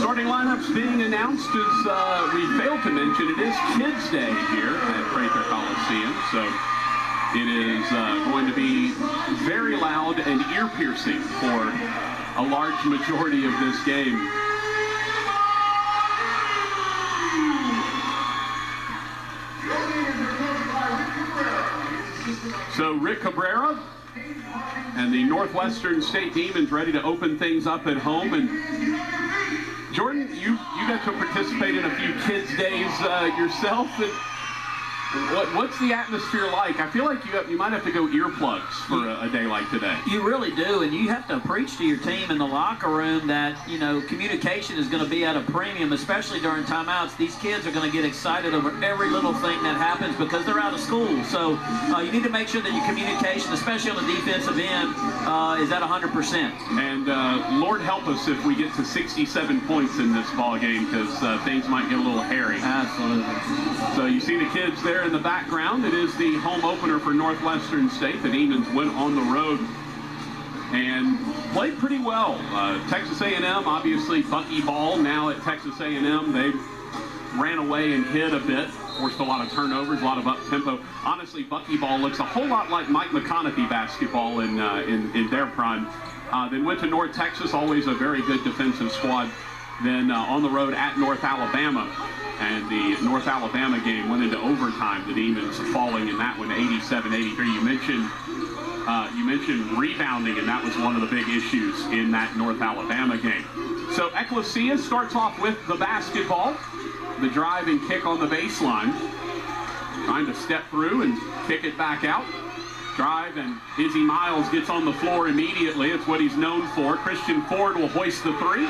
Starting lineups being announced as we failed to mention, it is Kids Day here at Prather Coliseum, so it is going to be very loud and ear-piercing for a large majority of this game. So Rick Cabrera and the Northwestern State Demons ready to open things up at home. And Jordan, you got to participate in a few kids' days yourself. And what's the atmosphere like? I feel like you might have to go earplugs for a day like today. You really do, and you have to preach to your team in the locker room that, you know, communication is going to be at a premium, especially during timeouts. These kids are going to get excited over every little thing that happens because they're out of school. So you need to make sure that your communication, especially on the defensive end, is at 100%. And Lord help us if we get to 67 points in this ball game, because things might get a little hairy. Absolutely. So you see the kids there in the background. It is the home opener for Northwestern State. The Demons went on the road and played pretty well. Texas A&M, obviously Bucky Ball now at Texas A&M. They ran away and hid a bit, forced a lot of turnovers, a lot of up-tempo. Honestly, Bucky Ball looks a whole lot like Mike McConaughey basketball in their prime. Then went to North Texas, always a very good defensive squad. Then on the road at North Alabama. And the North Alabama game went into overtime. The Demons falling in that one, 87-83. You mentioned rebounding, and that was one of the big issues in that North Alabama game. So Ecclesia starts off with the basketball, the drive and kick on the baseline, trying to step through and kick it back out. Drive, and Izzy Miles gets on the floor immediately. It's what he's known for. Christian Ford will hoist the three.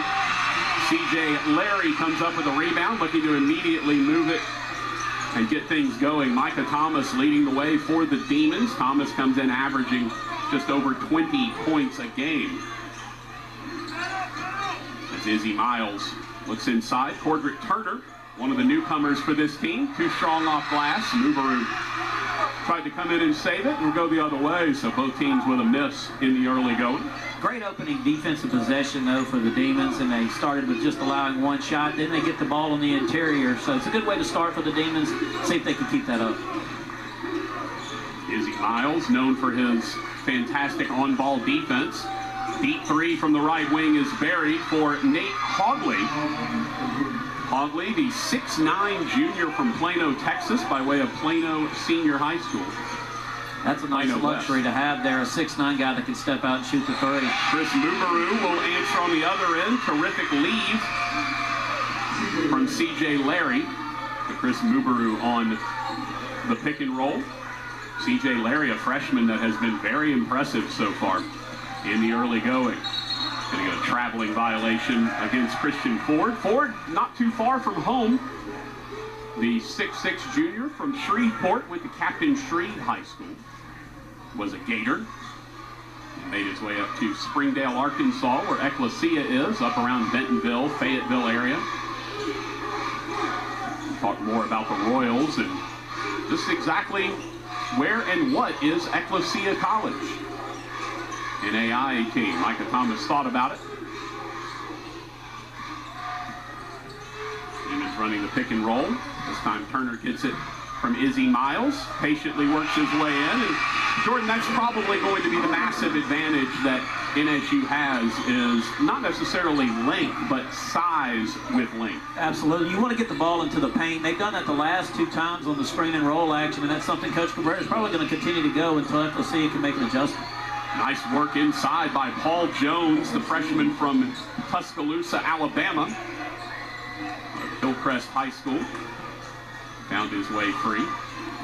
C.J. Larry comes up with a rebound, looking to immediately move it and get things going. Micah Thomas leading the way for the Demons. Thomas comes in averaging just over 20 points a game. As Izzy Miles looks inside, Cordrick Turner, one of the newcomers for this team, too strong off glass. Mubaru tried to come in and save it and go the other way, so both teams with a miss in the early going. Great opening defensive possession, though, for the Demons, and they started with just allowing one shot. Then they get the ball in the interior, so it's a good way to start for the Demons. See if they can keep that up. Izzy Miles, known for his fantastic on-ball defense. Deep three from the right wing is buried for Nate Hogley. Hogley, the 6'9" junior from Plano, Texas, by way of Plano Senior High School. That's a nice luxury to have there, a 6'9" guy that can step out and shoot the three. Chris Mubaru will answer on the other end. Terrific leave from C.J. Larry. Chris Mubaru on the pick and roll. C.J. Larry, a freshman that has been very impressive so far in the early going. Going to get a traveling violation against Christian Ford. Ford not too far from home. The 6'6" junior from Shreveport with the Captain Shreve High School. Was a Gator. He made his way up to Springdale, Arkansas, where Ecclesia is, up around Bentonville, Fayetteville area. Talk more about the Royals and just exactly where and what is Ecclesia College. NAIA team. Micah Thomas thought about it. Demons running the pick and roll. This time Turner gets it from Izzy Miles. Patiently works his way in. And Jordan, that's probably going to be the massive advantage that NSU has, is not necessarily length, but size with length. Absolutely. You want to get the ball into the paint. They've done that the last two times on the screen and roll action, and that's something Coach Cabrera is probably going to continue to go until Ecclesia can make an adjustment. Nice work inside by Paul Jones, the freshman from Tuscaloosa, Alabama. Hillcrest High School. Found his way free.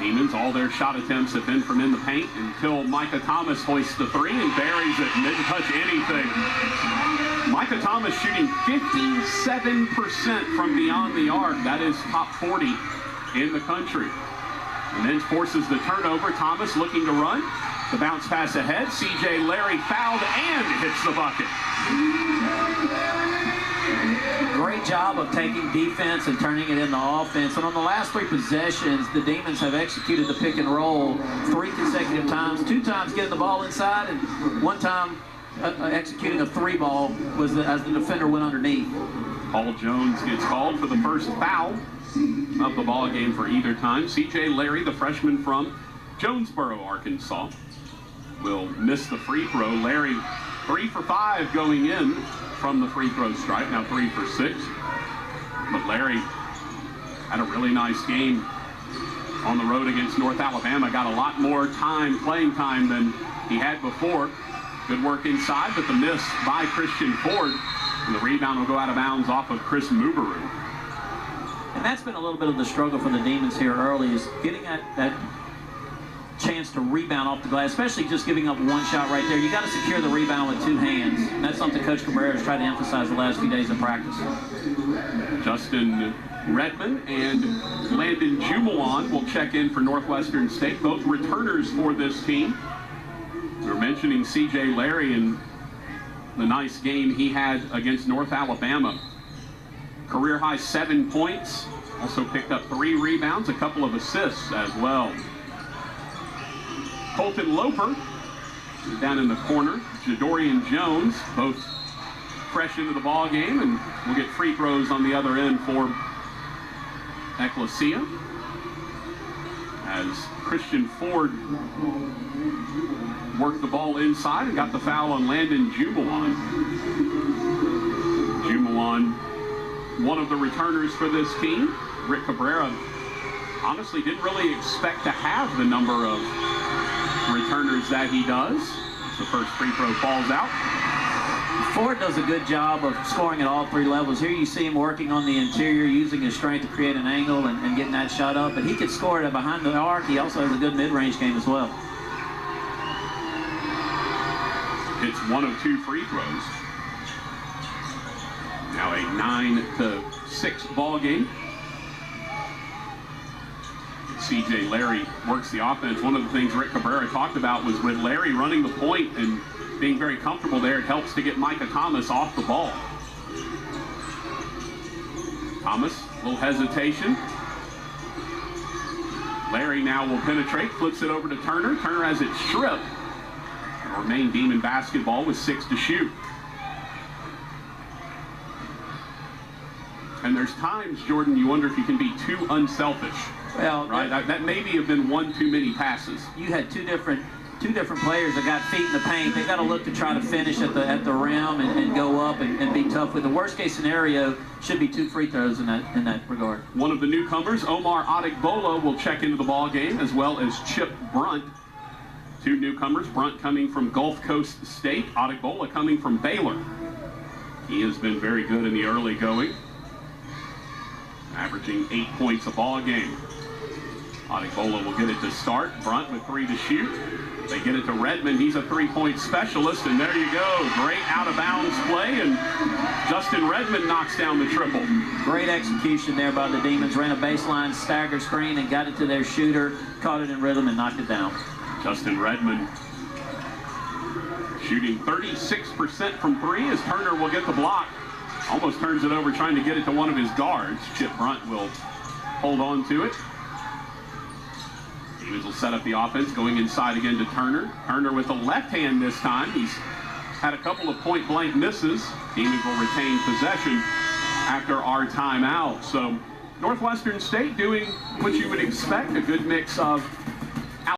Demons, all their shot attempts have been from in the paint until Micah Thomas hoists the three and buries it and didn't touch anything. Micah Thomas shooting 57% from beyond the arc. That is top 40 in the country. And then forces the turnover. Thomas looking to run. The bounce pass ahead. C.J. Larry fouled and hits the bucket. Great job of taking defense and turning it into offense. And on the last three possessions, the Demons have executed the pick and roll 3 consecutive times. 2 times getting the ball inside, and 1 time executing a 3 ball was as the defender went underneath. Paul Jones gets called for the first foul of the ball game for either time. C.J. Larry, the freshman from Jonesboro, Arkansas, will miss the free throw. Larry 3 for 5 going in from the free throw stripe, now 3 for 6. But Larry had a really nice game on the road against North Alabama. Got a lot more playing time than he had before. Good work inside, but the miss by Christian Ford. And the rebound will go out of bounds off of Chris Mubaru. And that's been a little bit of the struggle for the Demons here early, is getting that chance to rebound off the glass, especially just giving up one shot right there. You got to secure the rebound with 2 hands. And that's something Coach Cabrera has tried to emphasize the last few days of practice. Justin Redmond and Landon Jumelon will check in for Northwestern State, both returners for this team. We were mentioning C.J. Larry and the nice game he had against North Alabama. Career high 7 points, also picked up 3 rebounds, a couple of assists as well. Colton Loper down in the corner. Jadorian Jones, both fresh into the ball game, and we'll get free throws on the other end for Ecclesia. As Christian Ford worked the ball inside and got the foul on Landon Jumelon. Jumelon, one of the returners for this team. Rick Cabrera honestly didn't really expect to have the number of returners that he does. The first free throw falls out. Ford does a good job of scoring at all 3 levels. Here you see him working on the interior, using his strength to create an angle and getting that shot up. But he could score it behind the arc. He also has a good mid-range game as well. It's 1 of 2 free throws. Now a 9-6 ball game. C.J. Larry works the offense. One of the things Rick Cabrera talked about was with Larry running the point and being very comfortable there, it helps to get Micah Thomas off the ball. Thomas, a little hesitation. Larry now will penetrate, flips it over to Turner. Turner has it stripped. It'll remain Demon basketball with 6 to shoot. And there's times, Jordan, you wonder if you can be too unselfish. Well, right? That maybe have been 1 too many passes. You had two different players that got feet in the paint. They got to look to try to finish at the rim and go up and be tough. With the worst case scenario, should be 2 free throws in that regard. One of the newcomers, Omar Adegbola, will check into the ball game, as well as Chip Brunt. 2 newcomers, Brunt coming from Gulf Coast State, Adegbola coming from Baylor. He has been very good in the early going, averaging 8 points a ball game. Adegbola will get it to start. Brunt with 3 to shoot. They get it to Redmond. He's a 3-point specialist, and there you go. Great out-of-bounds play, and Justin Redmond knocks down the triple. Great execution there by the Demons. Ran a baseline stagger screen and got it to their shooter, caught it in rhythm, and knocked it down. Justin Redmond shooting 36% from 3 as Turner will get the block. Almost turns it over trying to get it to one of his guards. Chip Brunt will hold on to it. Demons will set up the offense, going inside again to Turner. Turner with the left hand this time. He's had a couple of point-blank misses. Demons will retain possession after our timeout. So Northwestern State doing what you would expect, a good mix of